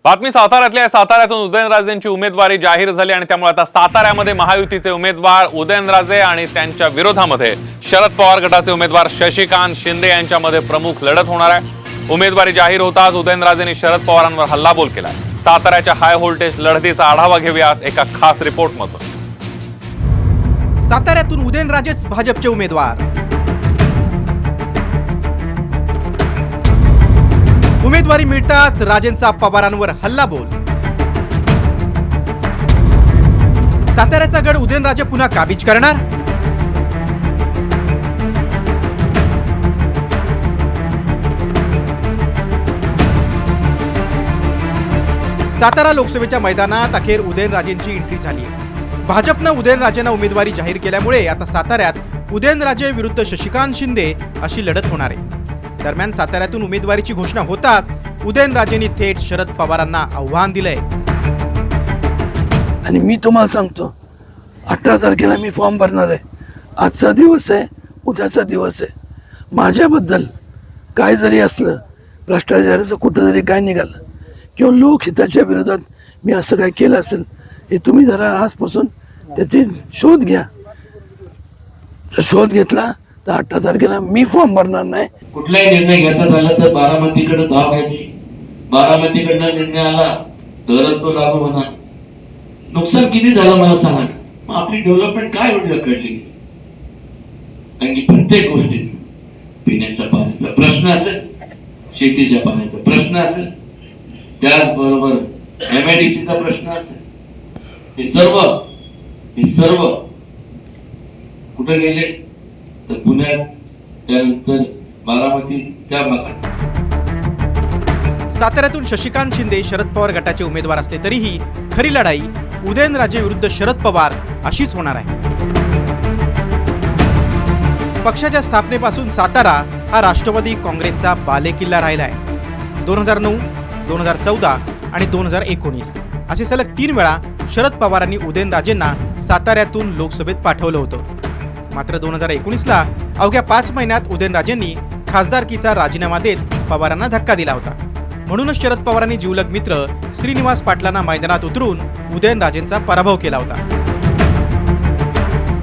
बातमी साताऱ्यातून उदयनराजेंची उमेदवारी जाहीर झाली आणि त्यामुळे आता साताऱ्यामध्ये महायुतीचे उमेदवार उदयनराजे आणि त्यांच्या विरोधामध्ये शरद पवार गटाचे उमेदवार शशिकांत शिंदे यांच्यामध्ये प्रमुख लढत होणार आहे। उमेदवारी जाहीर होताच उदयनराजेंनी शरद पवारांवर हल्लाबोल केलाय। साताऱ्याच्या हाय व्होल्टेज लढतीचा आढावा घेऊयात एका खास रिपोर्टमधून। साताऱ्यातून उदयनराजेच भाजपचे उमेदवार। उमेदवारी मिळताच राजेंचा पवारांवर हल्लाबोल। साताऱ्याचा गड उदयनराजे पुन्हा काबीज करणार? सातारा लोकसभेच्या मैदानात अखेर उदयनराजेंची एंट्री झाली आहे। भाजपनं उदयनराजेंना उमेदवारी जाहीर केल्यामुळे आता साताऱ्यात उदयनराजे विरुद्ध शशिकांत शिंदे अशी लढत होणार आहे। दरम्यान साताऱ्यातून उमेदवारीची घोषणा होताच उदयनराजेंनी थेट शरद पवारांना आव्हान दिलंय। आणि मी तुम्हाला सांगतो 18 तारखेला मी फॉर्म भरणार आहे। आजचा दिवस आहे, उद्याचा दिवस आहे। माझ्याबद्दल काय जरी असलं, भ्रष्टाचाराचं कुठं जरी काय निघालं किंवा लोकहिताच्या विरोधात मी असं काय केलं असेल, हे तुम्ही जरा आजपासून त्याचे शोध घ्या। जर शोध घेतला तर 18 तारखेला मी फॉर्म भरणार नाही। कुठलाही निर्णय घ्यायचा झाला तर बारामतीकडे धाव घ्यायची। बारामतीकडनं निर्णय आला तरच तो लागू होणार। नुकसान किती झालं मला सांगा। मग आपली डेव्हलपमेंट काय होईल कळली? कारण की प्रत्येक गोष्टीत पिण्याचा पाण्याचा प्रश्न असेल, शेतीच्या पाण्याचा प्रश्न असेल, त्याचबरोबर MIDCचा प्रश्न असेल, हे सर्व कुठे गेले तर पुण्यात, त्यानंतर बारामती, त्या भागात। साताऱ्यातून शशिकांत शिंदे शरद पवार गटाचे उमेदवार असले तरीही खरी लढाई उदयनराजे विरुद्ध शरद पवार अशीच होणार आहे। पक्षाच्या स्थापनेपासून सातारा हा राष्ट्रवादी काँग्रेसचा बालेकिल्ला राहिला आहे। 2009, 2014 आणि 2019 असे सलग 3 वेळा शरद पवारांनी उदयनराजेंना साताऱ्यातून लोकसभेत पाठवलं होतं। मात्र 2019ला अवघ्या 5 महिन्यात उदयनराजेंनी खासदारकीचा राजीनामा देत पवारांना धक्का दिला होता। म्हणूनच शरद पवारांनी जिवलग मित्र श्रीनिवास पाटलांना मैदानात उतरून उदयनराजेंचा पराभव केला होता।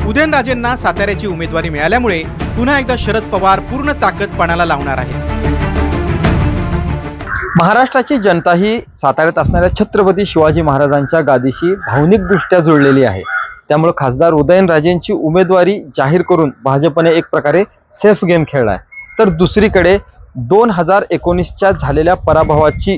उदयनराजेंना साताऱ्याची उमेदवारी मिळाल्यामुळे पुन्हा एकदा शरद पवार पूर्ण ताकद पणाला लावणार आहेत। महाराष्ट्राची जनता ही साताऱ्यात असणाऱ्या छत्रपती शिवाजी महाराजांच्या गादीशी भावनिकदृष्ट्या जुळलेली आहे। त्यामुळे खासदार उदयनराजेंची उमेदवारी जाहीर करून भाजपने एक प्रकारे सेफ गेम खेळलाय। तर दुसरीकडे 2019च्या झालेल्या पराभवाची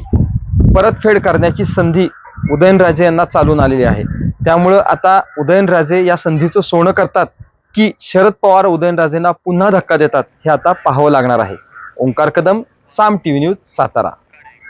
परतफेड करण्याची संधी उदयनराजे यांना चालून आलेली आहे। त्यामुळे आता उदयनराजे या संधीचं सोनं करतात की शरद पवार उदयनराजेंना पुन्हा धक्का देतात, हे आता पाहावं लागणार आहे। ओंकार कदम, साम TV न्यूज, सातारा।